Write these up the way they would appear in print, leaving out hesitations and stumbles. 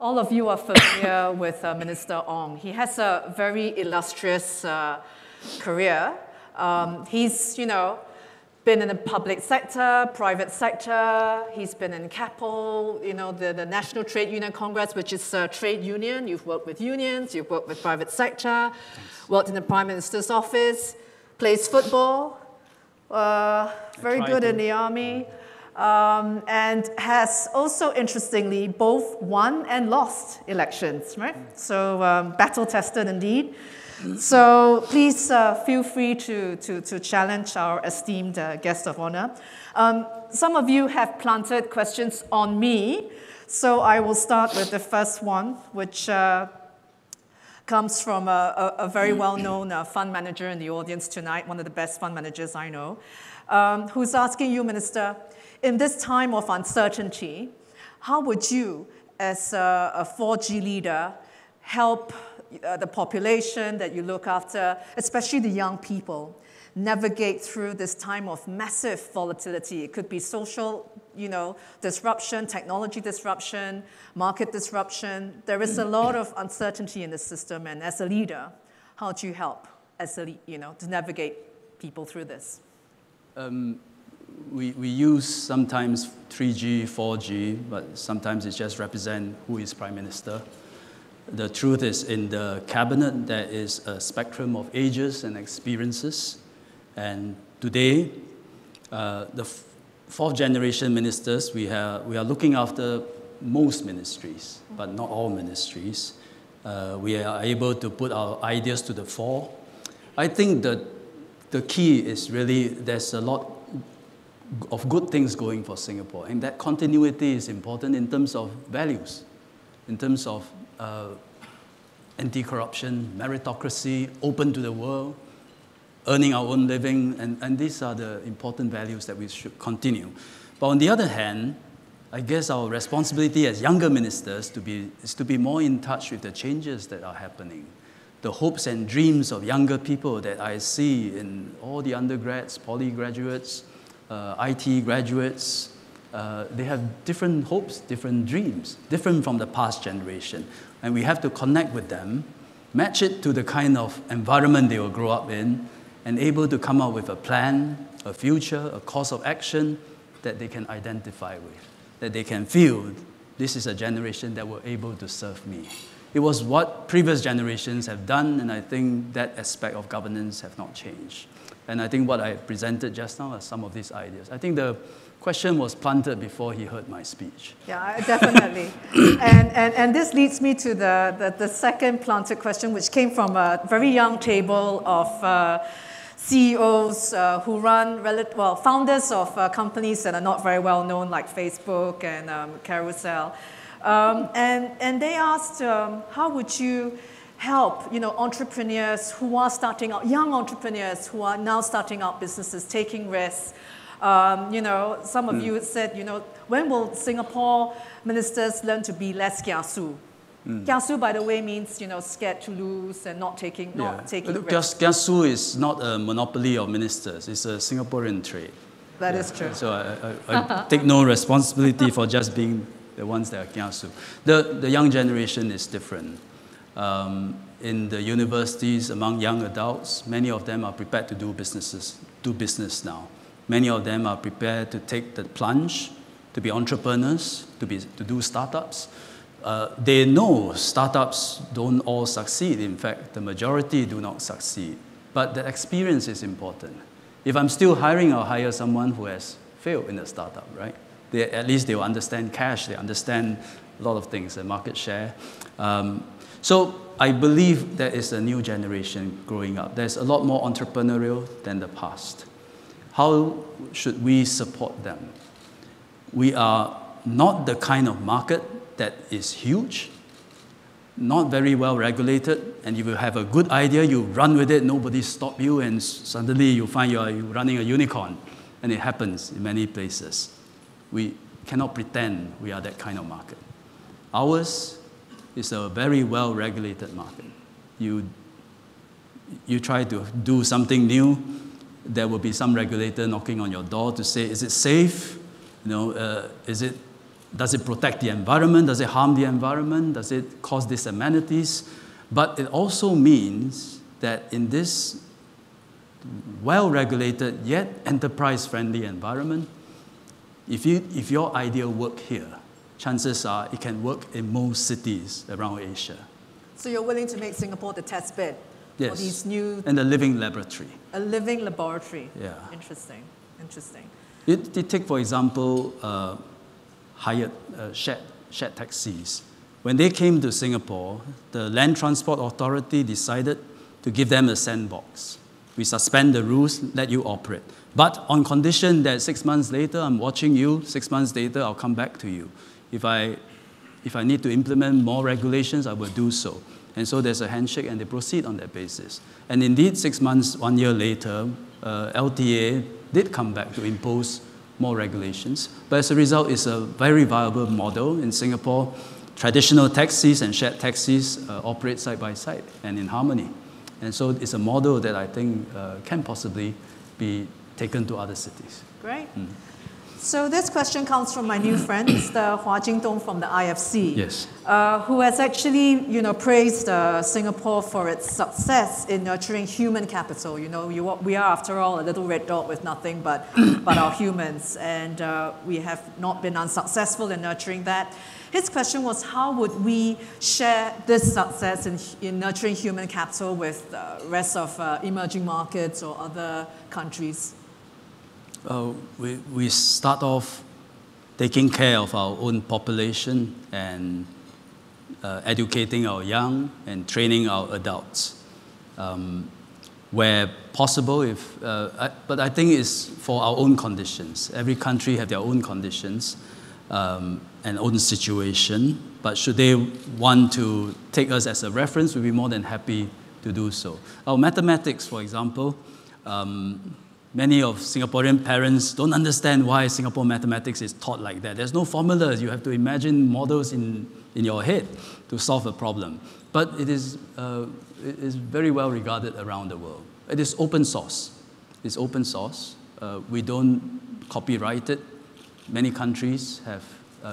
All of you are familiar with Minister Ong. He has a very illustrious career. He's, been in the public sector, private sector. He's been in CAPL, the National Trade Union Congress, which is a trade union. You've worked with unions, you've worked with private sector, worked in the Prime Minister's office, plays football, very good in the army. And has also, interestingly, both won and lost elections, right? So battle-tested indeed. So please feel free to challenge our esteemed guest of honor. Some of you have planted questions on me, so I will start with the first one, which comes from a very well-known fund manager in the audience tonight, one of the best fund managers I know, who's asking you, Minister, in this time of uncertainty, how would you, as a 4G leader, help the population that you look after, especially the young people, navigate through this time of massive volatility? It could be social, disruption, technology disruption, market disruption. There is a lot of uncertainty in the system, and as a leader, how do you help to navigate people through this? We use sometimes 3G, 4G, but sometimes it just represents who is Prime Minister. The truth is, in the cabinet, there is a spectrum of ages and experiences. And today, the fourth generation ministers, we are looking after most ministries, but not all ministries. We are able to put our ideas to the fore. I think that the key is really there's a lot of good things going for Singapore, and that continuity is important in terms of values, in terms of anti-corruption, meritocracy, open to the world, earning our own living, and these are the important values that we should continue. But on the other hand, I guess our responsibility as younger ministers is to be more in touch with the changes that are happening, the hopes and dreams of younger people that I see in all the undergrads, poly graduates, IT graduates. They have different hopes, different dreams, different from the past generation. And we have to connect with them, match it to the kind of environment they will grow up in, and able to come up with a plan, a future, a course of action that they can identify with, that they can feel this is a generation that were able to serve me. It was what previous generations have done, and I think that aspect of governance have not changed. And I think what I presented just now are some of these ideas. I think the question was planted before he heard my speech. Yeah, definitely. and this leads me to the second planted question, which came from a very young table of CEOs who run, founders of companies that are not very well known, like Facebook and Carousel. And they asked, how would you help, entrepreneurs who are starting out, young entrepreneurs who are now starting out businesses, taking risks. Some of you said, when will Singapore ministers learn to be less kiasu? Kiasu, by the way, means, scared to lose and not taking risks. Kiasu is not a monopoly of ministers. It's a Singaporean trait. That is true. So I take no responsibility for just being the ones that are kiasu. The young generation is different. In the universities, among young adults, many of them are prepared to do business now. Many of them are prepared to take the plunge, to be entrepreneurs, to do startups. They know startups don't all succeed. In fact, the majority do not succeed. But the experience is important. If I'm still hiring, I'll hire someone who has failed in a startup, right? At least they will understand cash, they understand a lot of things, the market share. So I believe there is a new generation growing up. There's a lot more entrepreneurial than the past. How should we support them? We are not the kind of market that is huge, not very well regulated, and if you have a good idea, you run with it, nobody stop you, and suddenly you find you're running a unicorn, and it happens in many places. We cannot pretend we are that kind of market. Ours is a very well-regulated market. You try to do something new, there will be some regulator knocking on your door to say, is it safe? Is it does it protect the environment? Does it harm the environment? Does it cause disamenities? But it also means that in this well-regulated yet enterprise-friendly environment, if your idea work here, chances are it can work in most cities around Asia. So you're willing to make Singapore the test bed for these new... And a living laboratory. A living laboratory. Yeah. Interesting. You take, for example, shared taxis. When they came to Singapore, the Land Transport Authority decided to give them a sandbox. We suspend the rules, let you operate. But on condition that 6 months later, I'm watching you, 6 months later, I'll come back to you. If I need to implement more regulations, I will do so. And so there's a handshake and they proceed on that basis. And indeed, 6 months, 1 year later, LTA did come back to impose more regulations. But as a result, it's a very viable model in Singapore. Traditional taxis and shared taxis operate side by side and in harmony. And so it's a model that I think can possibly be taken to other cities. Great. So this question comes from my new friend, Mr. Hua Jingdong from the IFC, yes. Who has actually, praised Singapore for its success in nurturing human capital. We are, after all, a little red dot with nothing but our humans, and we have not been unsuccessful in nurturing that. His question was, how would we share this success in nurturing human capital with the rest of emerging markets or other countries? We start off taking care of our own population and educating our young and training our adults. Where possible, but I think it's for our own conditions. Every country have their own conditions and own situation, but should they want to take us as a reference, we'll be more than happy to do so. Our mathematics, for example, many of Singaporean parents don't understand why Singapore mathematics is taught like that. There's no formulas. You have to imagine models in your head to solve a problem. But it is very well regarded around the world. It is open source. It's open source. We don't copyright it. Many countries have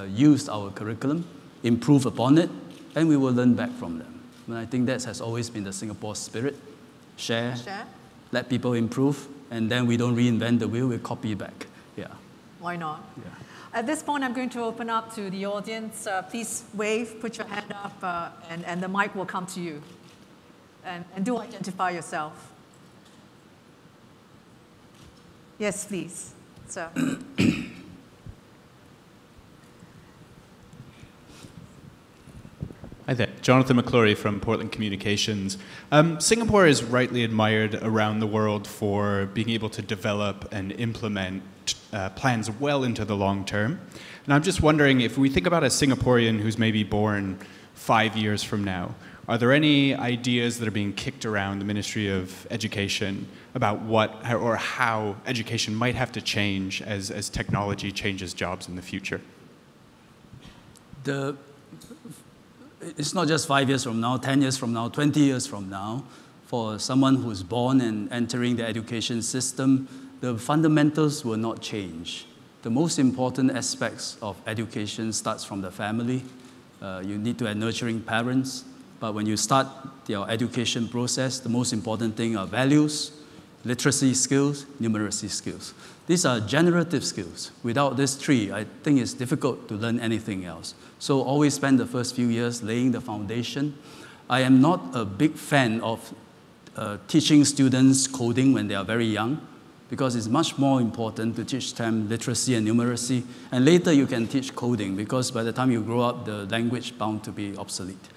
used our curriculum, improve upon it, and we will learn back from them. And I think that has always been the Singapore spirit. Share. Let people improve, and then we don't reinvent the wheel, we copy back. Yeah. Why not? Yeah. At this point, I'm going to open up to the audience. Please wave, put your hand up, and the mic will come to you. And do identify yourself. Yes, please, sir. Hi there, Jonathan McClory from Portland Communications. Singapore is rightly admired around the world for being able to develop and implement plans well into the long term. And I'm just wondering, if we think about a Singaporean who's maybe born 5 years from now, are there any ideas that are being kicked around the Ministry of Education about what or how education might have to change as technology changes jobs in the future? It's not just 5 years from now, 10 years from now, 20 years from now. For someone who's born and entering the education system, the fundamentals will not change. The most important aspects of education starts from the family. You need to have nurturing parents. But when you start your education process, the most important thing are values, literacy skills, numeracy skills. These are generative skills. Without these three, I think it's difficult to learn anything else. So always spend the first few years laying the foundation. I am not a big fan of teaching students coding when they are very young, because it's much more important to teach them literacy and numeracy. And later you can teach coding, because by the time you grow up, the language bound to be obsolete.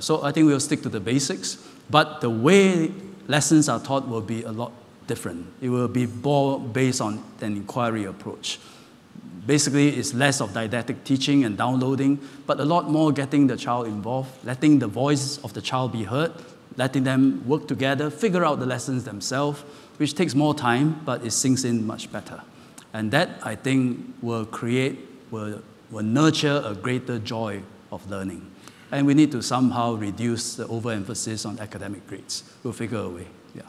So I think we'll stick to the basics, but the way lessons are taught will be a lot different. It will be more based on an inquiry approach. Basically, it's less of didactic teaching and downloading, but a lot more getting the child involved, letting the voice of the child be heard, letting them work together, figure out the lessons themselves, which takes more time, but it sinks in much better. And that, I think, will nurture a greater joy of learning. And we need to somehow reduce the overemphasis on academic grades. We'll figure a way. Yeah.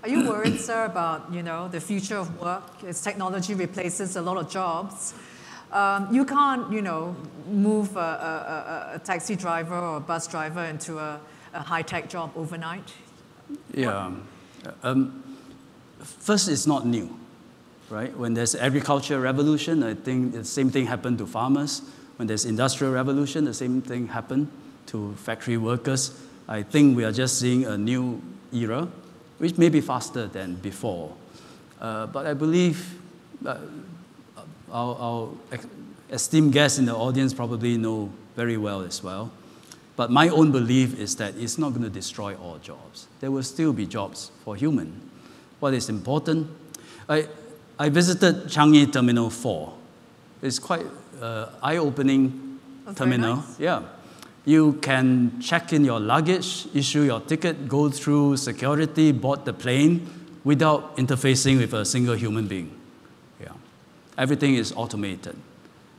Are you worried, sir, about the future of work as technology replaces a lot of jobs? You can't, move a taxi driver or a bus driver into a high-tech job overnight. Yeah. First, it's not new, right? When there's agricultural revolution, I think the same thing happened to farmers. When there's industrial revolution, the same thing happened to factory workers. I think we are just seeing a new era, which may be faster than before. But I believe our esteemed guests in the audience probably know very well as well. But my own belief is that it's not going to destroy all jobs. There will still be jobs for human. What is important? I visited Changi Terminal 4. It's quite eye-opening terminal. Nice. Yeah. You can check in your luggage, issue your ticket, go through security, board the plane without interfacing with a single human being. Yeah. Everything is automated.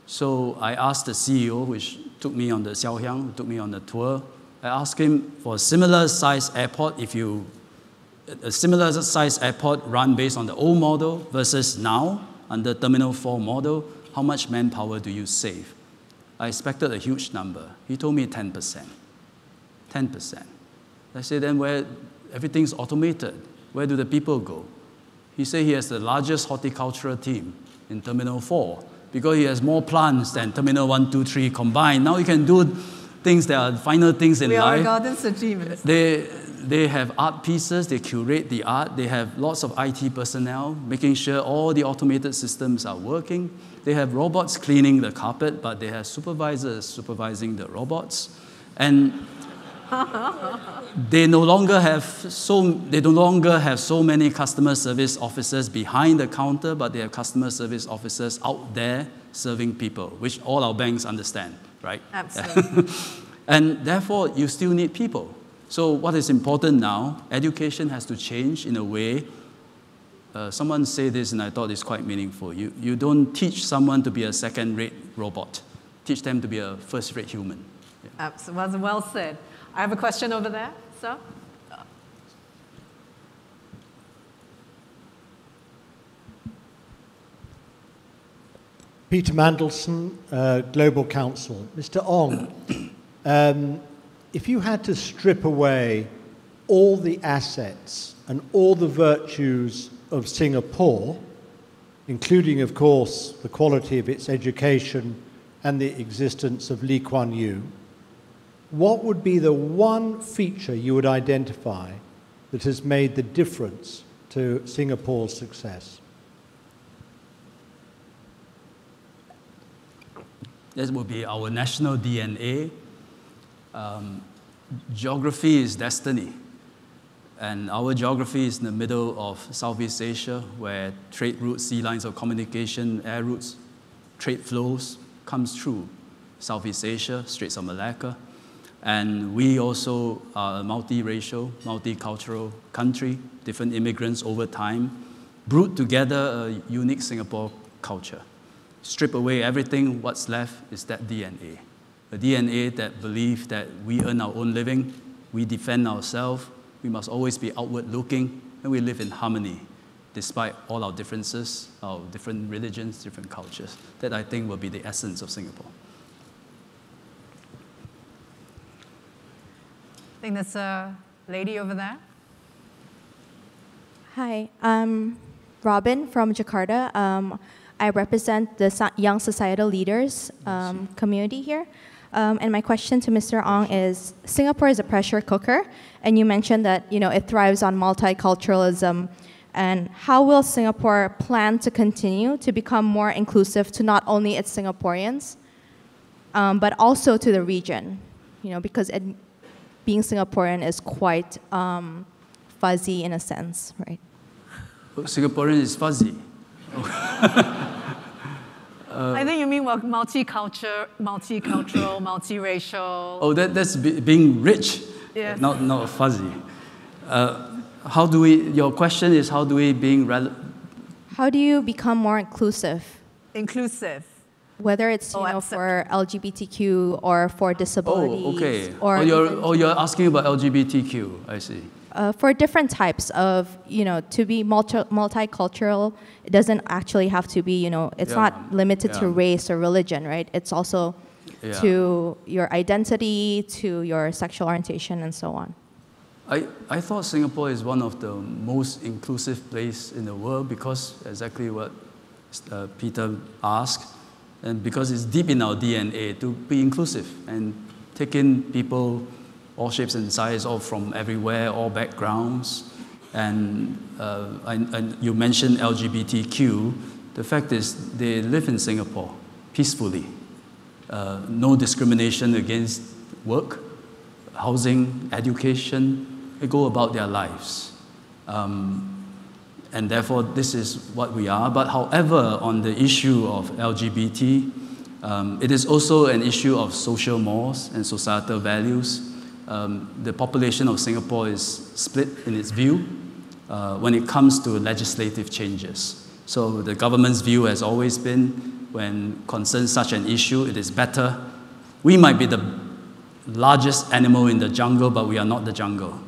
So I asked the CEO, which took me on the Xiaohyang, took me on the tour. I asked him for a similar size airport, a similar size airport run based on the old model versus now under Terminal 4 model, how much manpower do you save? I expected a huge number. He told me 10%. 10%. I said, then where everything's automated, where do the people go? He said he has the largest horticultural team in Terminal 4 because he has more plants than Terminal 1, 2, 3 combined. Now he can do things that are final things in life. We are a gardens achievements. They have art pieces, they curate the art, they have lots of IT personnel making sure all the automated systems are working. They have robots cleaning the carpet, but they have supervisors supervising the robots. And they no longer have so many customer service officers behind the counter, but they have customer service officers out there serving people, which all our banks understand, right? Absolutely. And therefore, you still need people. So what is important now, education has to change in a way. Someone said this, and I thought it's quite meaningful. You don't teach someone to be a second-rate robot. Teach them to be a first-rate human. Yeah. Absolutely. Well said. I have a question over there, sir. Peter Mandelson, Global Counsel. Mr. Ong, if you had to strip away all the assets and all the virtues of Singapore, including, of course, the quality of its education and the existence of Lee Kuan Yew, what would be the one feature you would identify that has made the difference to Singapore's success? That would be our national DNA. Geography is destiny. And our geography is in the middle of Southeast Asia, where trade routes, sea lines of communication, air routes, trade flows comes through Southeast Asia, Straits of Malacca. And we also are a multiracial, multicultural country, different immigrants over time, brewed together a unique Singapore culture. Strip away everything, what's left is that DNA. A DNA that believes that we earn our own living, we defend ourselves, we must always be outward looking, and we live in harmony, despite all our differences, our different religions, different cultures. That I think will be the essence of Singapore. I think there's a lady over there. Hi, I'm Robin from Jakarta. I represent the young societal leaders community here. And my question to Mr. Ong is, Singapore is a pressure cooker, and you mentioned that it thrives on multiculturalism. And how will Singapore plan to continue to become more inclusive to not only its Singaporeans, but also to the region? Because being Singaporean is quite fuzzy in a sense, right? Singaporean is fuzzy. I think you mean multicultural, multiracial. Oh, that's being rich, yes. not fuzzy. How do we? Your question is how do we How do you become more inclusive? Inclusive. Whether it's for LGBTQ or for disabilities. Oh, okay. Or you're asking about LGBTQ. I see. for different types of, to be multicultural, it doesn't actually have to be, it's not limited to race or religion, right? It's also to your identity, to your sexual orientation, and so on. I thought Singapore is one of the most inclusive places in the world because exactly what Peter asked, and because it's deep in our DNA to be inclusive and take in people, all shapes and sizes, all from everywhere, all backgrounds. And you mentioned LGBTQ. The fact is they live in Singapore peacefully. No discrimination against work, housing, education. They go about their lives. And therefore, this is what we are. But however, on the issue of LGBT, it is also an issue of social mores and societal values. The population of Singapore is split in its view when it comes to legislative changes. So the government's view has always been, when concerns such an issue, it is better. We might be the largest animal in the jungle, but we are not the jungle.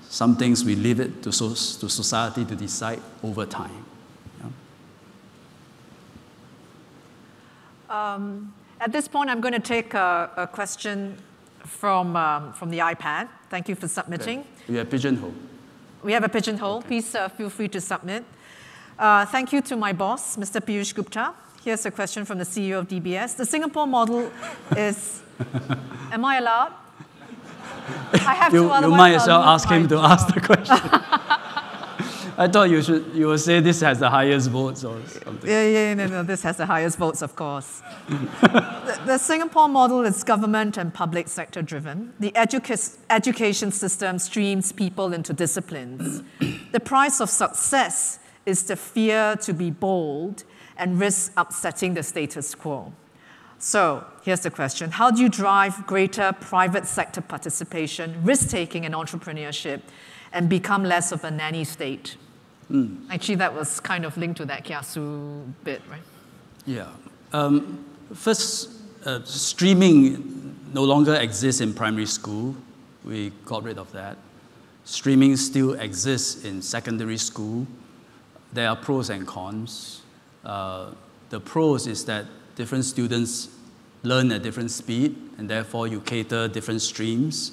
Some things we leave it to society to decide over time. Yeah. At this point, I'm going to take a question from the iPad. Thank you for submitting. Okay. We have Pigeonhole. We have a Pigeonhole. Okay. Please feel free to submit. Thank you to my boss, Mr. Piyush Gupta. Here's a question from the CEO of DBS. The Singapore model is... Am I allowed? I have to, you might as well ask him to ask the question. I thought you would say this has the highest votes or something. No, this has the highest votes, of course. The Singapore model is government and public sector driven. The education system streams people into disciplines. The price of success is the fear to be bold and risk upsetting the status quo. So here's the question. How do you drive greater private sector participation, risk-taking, and entrepreneurship, and become less of a nanny state? Actually, that was kind of linked to that kiasu bit, right? Yeah. First, streaming no longer exists in primary school. We got rid of that. Streaming still exists in secondary school. There are pros and cons. The pros is that different students learn at different speed, and therefore you cater different streams.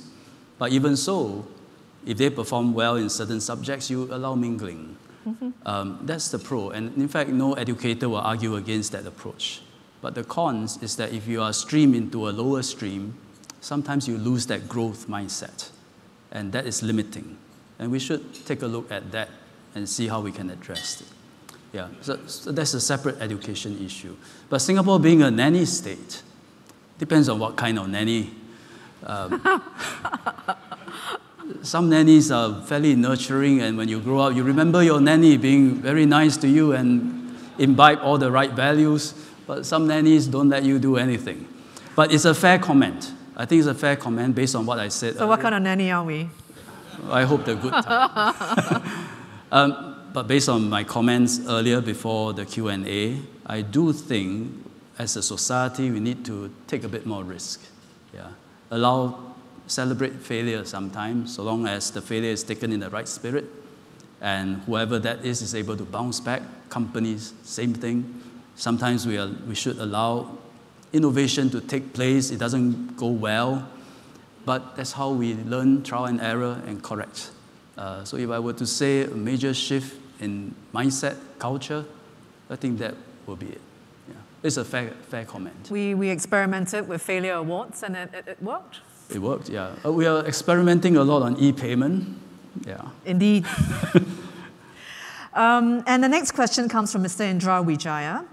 But even so, if they perform well in certain subjects, you allow mingling. That's the pro. And in fact, no educator will argue against that approach. But the cons is that if you are streamed into a lower stream, sometimes you lose that growth mindset. And that is limiting. And we should take a look at that and see how we can address it. Yeah, so that's a separate education issue. But Singapore being a nanny state, depends on what kind of nanny. Some nannies are fairly nurturing, and when you grow up, you remember your nanny being very nice to you and imbibe all the right values, but some nannies don't let you do anything. But it's a fair comment. I think it's a fair comment based on what I said. So what kind of nanny are we? I hope the good type. But based on my comments earlier before the Q&A, I do think as a society we need to take a bit more risk. Yeah. Celebrate failure sometimes, so long as the failure is taken in the right spirit, and whoever that is able to bounce back. Companies, same thing. Sometimes we should allow innovation to take place. It doesn't go well, but that's how we learn, trial and error, and correct. So if I were to say a major shift in mindset, culture, I think that will be it. Yeah. It's a fair comment. We experimented with failure awards, and it worked. It worked, yeah. We are experimenting a lot on e-payment. Yeah. Indeed. And the next question comes from Mr. Indra Wijaya.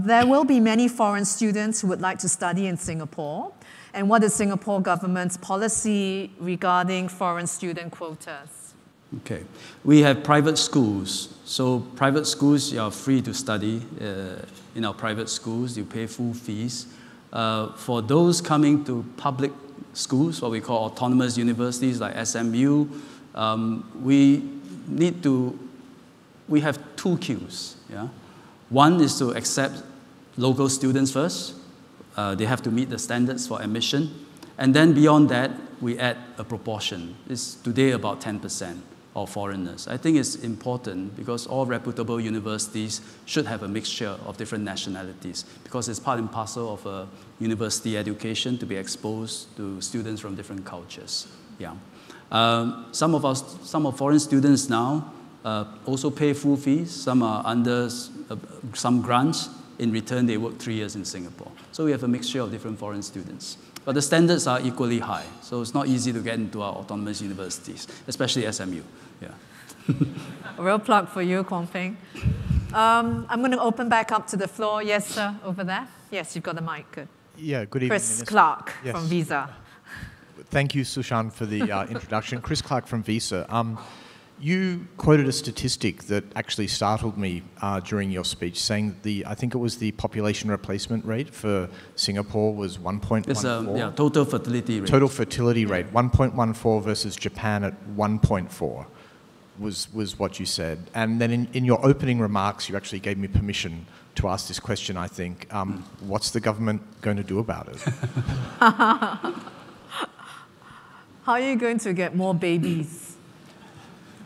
There will be many foreign students who would like to study in Singapore. And what is Singapore government's policy regarding foreign student quotas? Okay. We have private schools. So private schools, you are free to study in our private schools. You pay full fees. For those coming to public schools, what we call autonomous universities like SMU, we have two queues. Yeah? One is to accept local students first. They have to meet the standards for admission. And then beyond that, we add a proportion. It's today about 10% of foreigners. I think it's important because all reputable universities should have a mixture of different nationalities because it's part and parcel of a university education to be exposed to students from different cultures. Yeah. Some of foreign students now also pay full fees. Some are under some grants. In return, they work 3 years in Singapore. So we have a mixture of different foreign students. But the standards are equally high. So it's not easy to get into our autonomous universities, especially SMU. Yeah. A real plug for you, Kwong Ping. I'm going to open back up to the floor. Yes, sir, over there. Yes, you've got the mic. Good. Yeah, good evening, Chris Minister. Clark Yes. from Visa. Thank you, Sushan, for the introduction. Chris Clark from Visa. You quoted a statistic that actually startled me during your speech, saying that I think it was the population replacement rate for Singapore was 1.14. It's total fertility rate. Total fertility rate, 1.14 versus Japan at 1.4 was what you said. And then in your opening remarks, you actually gave me permission to ask this question, I think. What's the government going to do about it? How are you going to get more babies?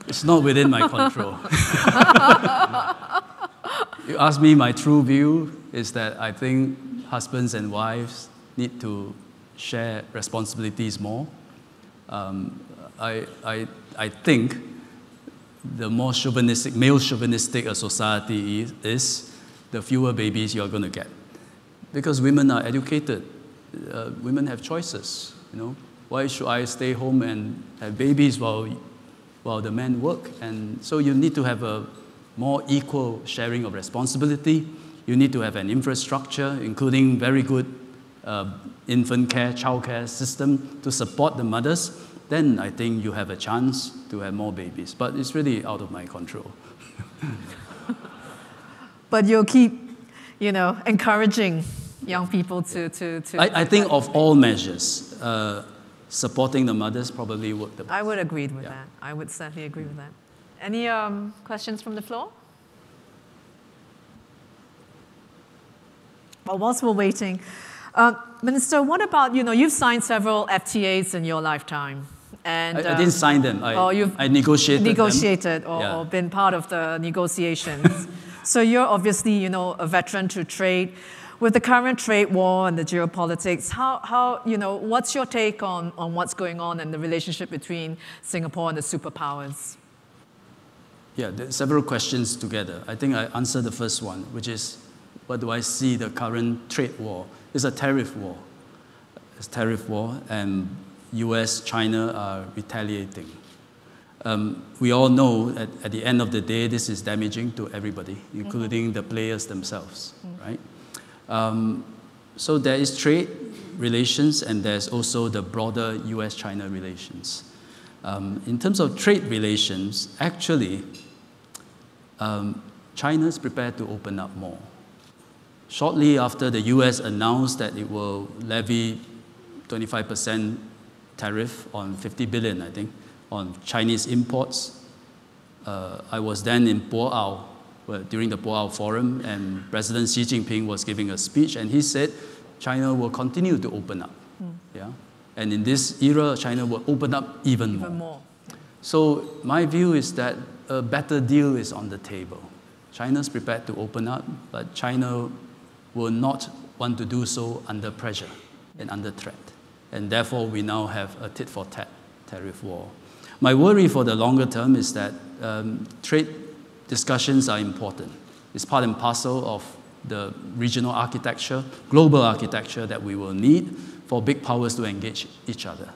It's not within my control. You ask me, my true view is that I think husbands and wives need to share responsibilities more. I think the more chauvinistic, male chauvinistic a society is, the fewer babies you're going to get. Because women are educated. Women have choices, you know. Why should I stay home and have babies while the men work? And so you need to have a more equal sharing of responsibility. You need to have an infrastructure, including very good infant care, child care system to support the mothers. Then I think you have a chance to have more babies. But it's really out of my control. But you'll keep, encouraging young people to I think of all measures, supporting the mothers probably work the best. I would agree with that. I would certainly agree with that. Any questions from the floor? Well, whilst we're waiting, Minister, what about, you've signed several FTAs in your lifetime. And, I didn't sign them. I negotiated them. Or been part of the negotiations. So you're obviously, a veteran to trade. With the current trade war and the geopolitics, how what's your take on what's going on in the relationship between Singapore and the superpowers? Yeah, there are several questions together. I think I answered the first one, which is, what do I see the current trade war? It's a tariff war. It's a tariff war, and US, China are retaliating. We all know that at the end of the day, this is damaging to everybody, including the players themselves, right? So there is trade relations, and there's also the broader US-China relations. In terms of trade relations, actually, China is prepared to open up more. Shortly after the US announced that it will levy 25% tariff on 50 billion, I think, on Chinese imports, I was then in Boao, during the Boao Forum, and President Xi Jinping was giving a speech, and he said China will continue to open up. Yeah? And in this era, China will open up even more. So my view is that a better deal is on the table. China's prepared to open up, but China will not want to do so under pressure and under threat. And therefore, we now have a tit-for-tat tariff war. My worry for the longer term is that trade discussions are important. It's part and parcel of the regional architecture, global architecture that we will need for big powers to engage each other.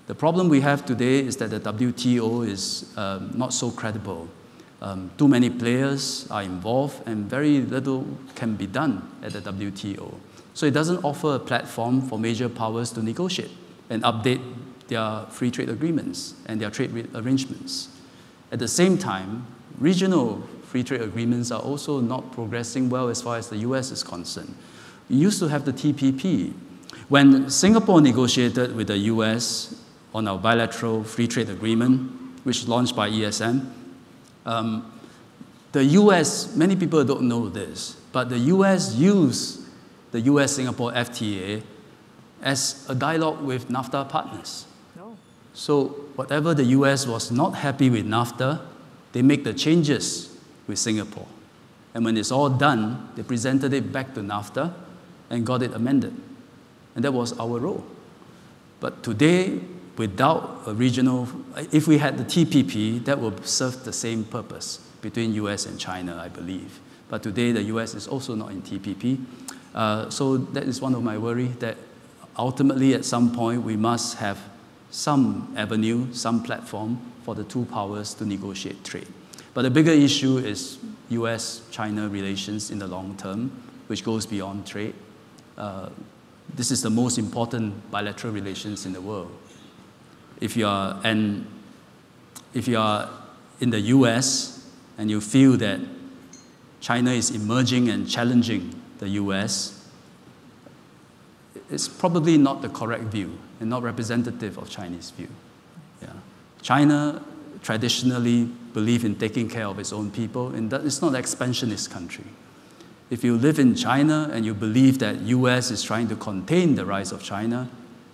The problem we have today is that the WTO is not so credible. Too many players are involved, and very little can be done at the WTO. So it doesn't offer a platform for major powers to negotiate and update their free trade agreements and their trade arrangements. At the same time, regional free trade agreements are also not progressing well as far as the US is concerned. We used to have the TPP. When Singapore negotiated with the US on our bilateral free trade agreement, which launched by ESM, the US, many people don't know this, but the US used the US-Singapore FTA as a dialogue with NAFTA partners. So whatever the US was not happy with NAFTA, they make the changes with Singapore. And when it's all done, they presented it back to NAFTA and got it amended. And that was our role. But today, without a regional, if we had the TPP, that would serve the same purpose between US and China, I believe. But today, the US is also not in TPP. So that is one of my worry, that ultimately at some point, we must have some avenue, some platform for the two powers to negotiate trade. But the bigger issue is US-China relations in the long term, which goes beyond trade. This is the most important bilateral relations in the world. If you are in the US and you feel that China is emerging and challenging the US, it's probably not the correct view and not representative of Chinese view. Yeah. China traditionally believes in taking care of its own people, and that it's not an expansionist country. If you live in China and you believe that US is trying to contain the rise of China,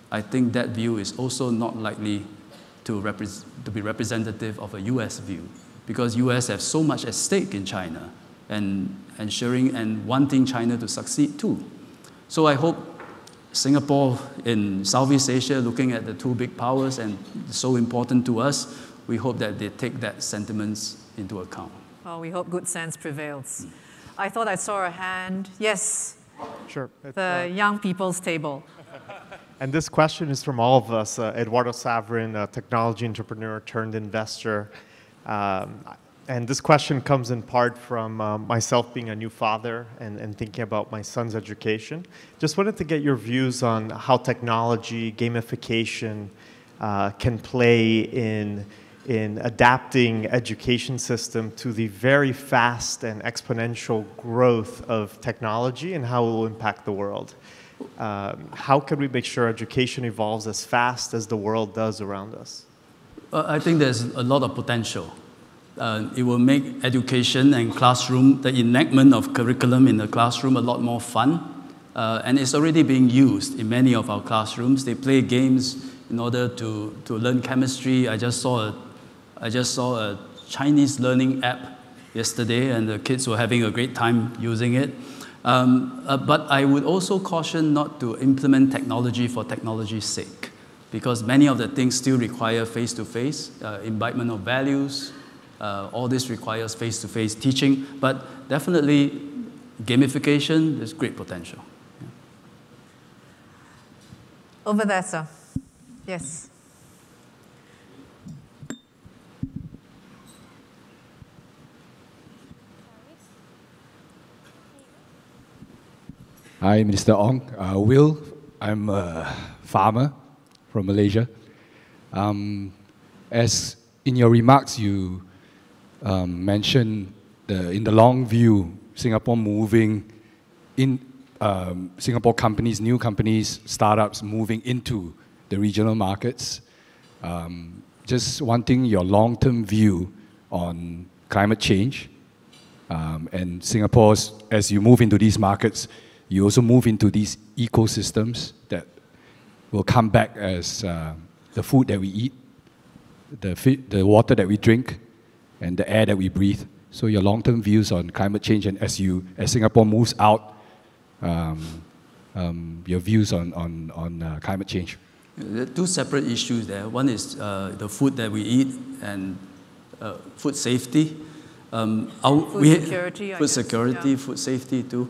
I think that view is also not likely to be representative of a US view, because US have so much at stake in China and ensuring and wanting China to succeed too. So I hope Singapore in Southeast Asia, looking at the two big powers and so important to us, we hope that they take that sentiments into account. Well, we hope good sense prevails. I thought I saw a hand. Yes. Sure. The young people's table. And this question is from all of us. Eduardo Savrin, a technology entrepreneur turned investor. And this question comes in part from myself being a new father and thinking about my son's education. Just wanted to get your views on how technology, gamification can play in adapting education system to the very fast and exponential growth of technology and how it will impact the world. How can we make sure education evolves as fast as the world does around us? I think there's a lot of potential. It will make education and classroom, the enactment of curriculum in the classroom, a lot more fun. And it's already being used in many of our classrooms. They play games in order to learn chemistry. I just saw a Chinese learning app yesterday, and the kids were having a great time using it. But I would also caution not to implement technology for technology's sake, because many of the things still require face-to-face, imbibement of values. All this requires face-to-face teaching, but definitely gamification, there's great potential. Yeah. Over there, sir. Yes. Hi, Minister Ong. Will, I'm a farmer from Malaysia. As in your remarks, you mentioned in the long view, Singapore moving in, Singapore companies, new companies, startups moving into the regional markets. Just wanting your long-term view on climate change and Singapore's, as you move into these markets, you also move into these ecosystems that will come back as the food that we eat, the water that we drink, and the air that we breathe. So your long-term views on climate change, and as Singapore moves out, your views on climate change. There are two separate issues there. One is the food that we eat and food safety. Food security, food safety too.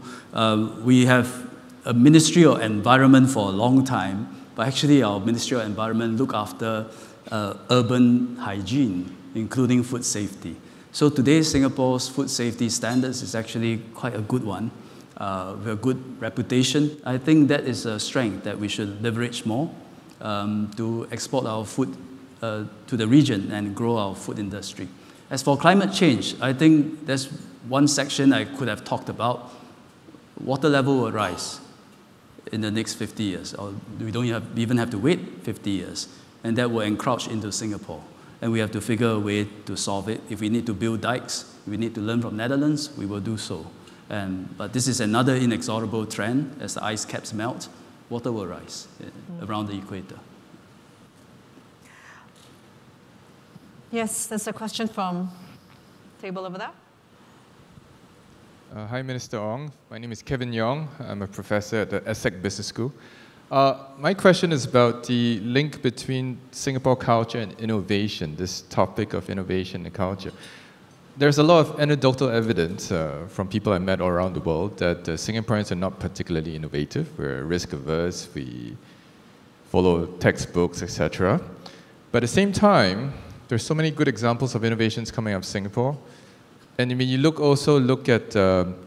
We have a Ministry of Environment for a long time, but actually our Ministry of Environment look after urban hygiene, including food safety. So today Singapore's food safety standards is actually quite a good one. We have a good reputation. I think that is a strength that we should leverage more to export our food to the region and grow our food industry. As for climate change, I think there's one section I could have talked about. Water level will rise in the next 50 years, or we don't even have to wait 50 years, and that will encroach into Singapore. And we have to figure a way to solve it. If we need to build dikes, if we need to learn from Netherlands, we will do so. But this is another inexorable trend. As the ice caps melt, water will rise around the equator. Yes, there's a question from table over there. Hi, Minister Ong. My name is Kevin Yong. I'm a professor at the ESSEC Business School. My question is about the link between Singapore culture and innovation, this topic of innovation and culture. There's a lot of anecdotal evidence from people I met all around the world that Singaporeans are not particularly innovative. We're risk averse, we follow textbooks, etc. But at the same time, there's so many good examples of innovations coming out of Singapore. And when you look at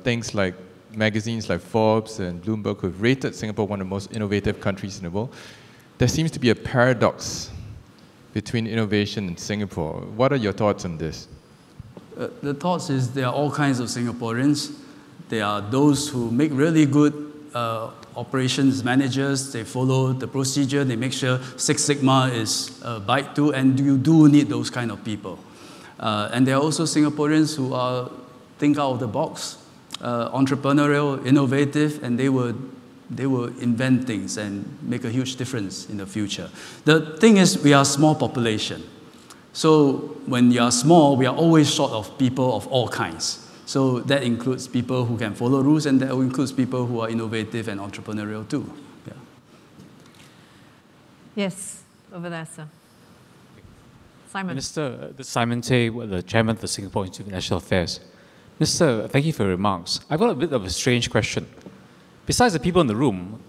things like magazines like Forbes and Bloomberg, who've rated Singapore one of the most innovative countries in the world, there seems to be a paradox between innovation and Singapore. What are your thoughts on this? The thoughts is there are all kinds of Singaporeans. There are those who make really good operations managers. They follow the procedure. They make sure Six Sigma is abide to, and you do need those kind of people. And there are also Singaporeans who think out of the box, entrepreneurial, innovative, and they will invent things and make a huge difference in the future. The thing is, we are a small population. So when you are small, we are always short of people of all kinds. So that includes people who can follow rules, and that includes people who are innovative and entrepreneurial too. Yeah. Yes, over there, sir. Simon. Minister, this is Simon Tay, the chairman of the Singapore Institute of International Affairs. Minister, thank you for your remarks. I've got a bit of a strange question. Besides the people in the room,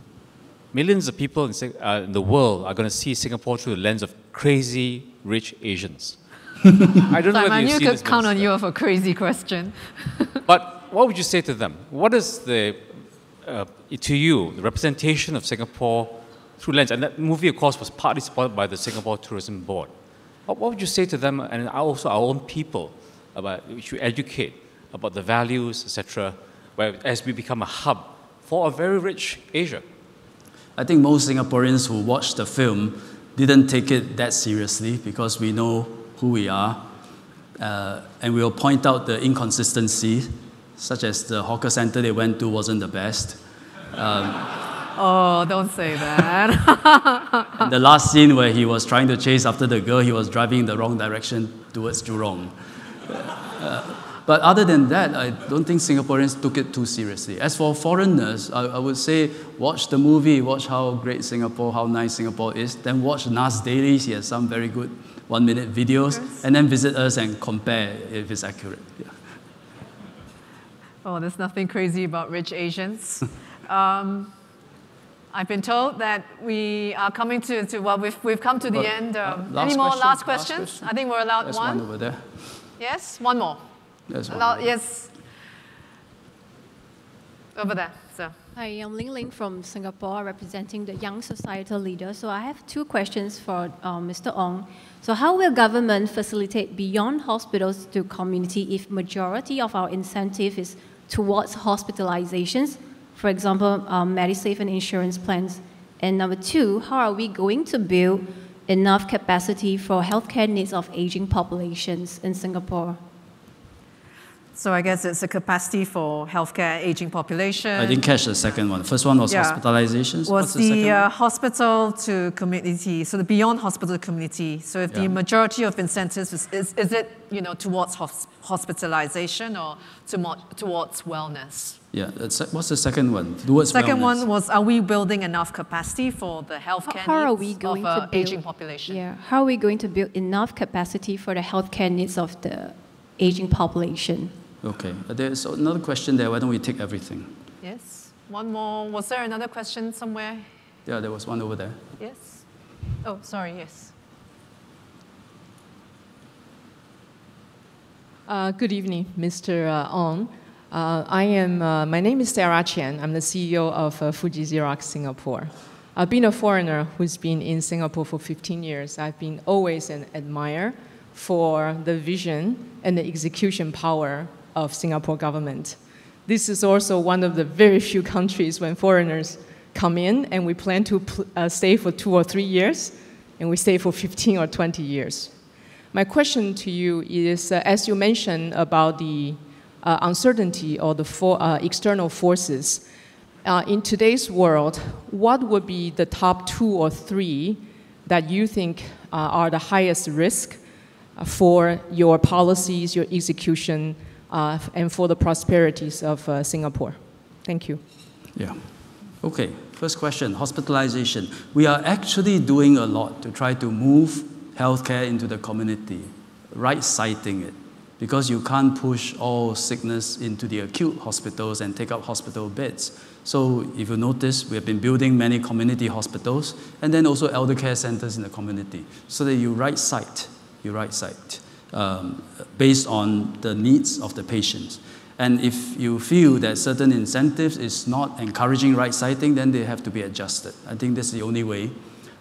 millions of people in the world are going to see Singapore through the lens of crazy rich Asians. I don't know whether you could count on you for a crazy question. But what would you say to them? What is to you, the representation of Singapore through lens? And that movie, of course, was partly supported by the Singapore Tourism Board. What would you say to them, and also our own people, about which we educate about the values, etc., as we become a hub for a very rich Asia? I think most Singaporeans who watched the film didn't take it that seriously because we know who we are, and we will point out the inconsistency, such as the hawker center they went to wasn't the best. Oh, don't say that. And the last scene where he was trying to chase after the girl, he was driving in the wrong direction towards Jurong. But other than that, I don't think Singaporeans took it too seriously. As for foreigners, I would say watch the movie, watch how great Singapore, how nice Singapore is, then watch Nas Dailies, he has some very good 1-minute videos, and then visit us and compare if it's accurate. Yeah. Oh, there's nothing crazy about rich Asians. I've been told that we are coming well, we've come to the end. Any more last questions? I think we're allowed There's one. over there. Yes, one more. There's one. Yes. Over there, sir. Hi, I'm Ling Ling from Singapore, representing the young societal leaders. So I have two questions for Mr. Ong. So how will government facilitate beyond hospitals to community if majority of our incentive is towards hospitalizations? For example, MediSave and insurance plans. And number two, how are we going to build enough capacity for healthcare needs of aging populations in Singapore? So I guess it's a capacity for healthcare aging population. I didn't catch the second one. The first one was hospitalizations. Was the hospital to community, so the beyond hospital community. So if the majority of incentives is it towards hospitalization or towards wellness? Yeah. What's the second one? Towards second wellness. one was, are we building enough capacity for the healthcare needs of the aging population? Yeah. How are we going to build enough capacity for the healthcare needs of the aging population? Okay. There's another question there. Why don't we take everything? Yes. One more. Was there another question somewhere? Yeah, there was one over there. Yes. Oh, sorry. Yes. Good evening, Mr. Ong. My name is Sarah Chen. I'm the CEO of Fuji Xerox Singapore. I've been a foreigner who's been in Singapore for 15 years. I've been always an admirer for the vision and the execution power of Singapore government. This is also one of the very few countries when foreigners come in and we plan to stay for 2 or 3 years, and we stay for 15 or 20 years. My question to you is, as you mentioned about the uncertainty or the external forces, in today's world, what would be the top 2 or 3 that you think are the highest risk for your policies, your execution, and for the prosperities of Singapore? Thank you. Yeah. Okay, first question, hospitalization. We are actually doing a lot to try to move healthcare into the community, right-siting it, because you can't push all sickness into the acute hospitals and take up hospital beds. So if you notice, we have been building many community hospitals and then also elder care centers in the community so that you right-site based on the needs of the patients. And if you feel that certain incentives is not encouraging right-siting, then they have to be adjusted. I think that's the only way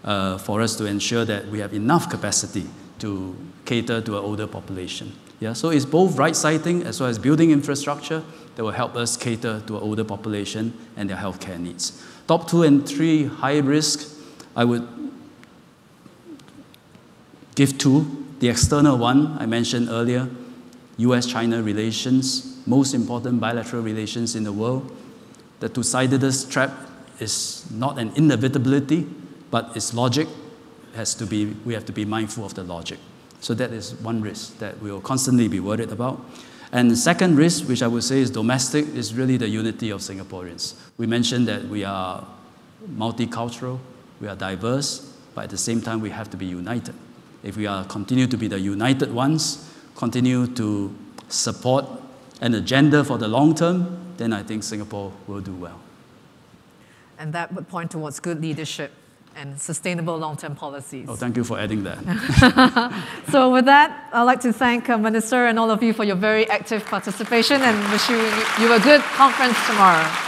for us to ensure that we have enough capacity to cater to an older population. Yeah, so it's both right-siting as well as building infrastructure that will help us cater to an older population and their healthcare needs. Top 2 and 3 high risk, I would give 2. The external one I mentioned earlier, US-China relations, most important bilateral relations in the world. The Thucydides trap is not an inevitability, but its logic we have to be mindful of the logic. So that is one risk that we will constantly be worried about. And the second risk, which I would say is domestic, is really the unity of Singaporeans. We mentioned that we are multicultural, we are diverse, but at the same time we have to be united. If we continue to be the united ones, continue to support an agenda for the long term, then I think Singapore will do well. And that would point towards good leadership and sustainable long-term policies. Oh, thank you for adding that. So with that, I'd like to thank Minister and all of you for your very active participation and wish you a good conference tomorrow.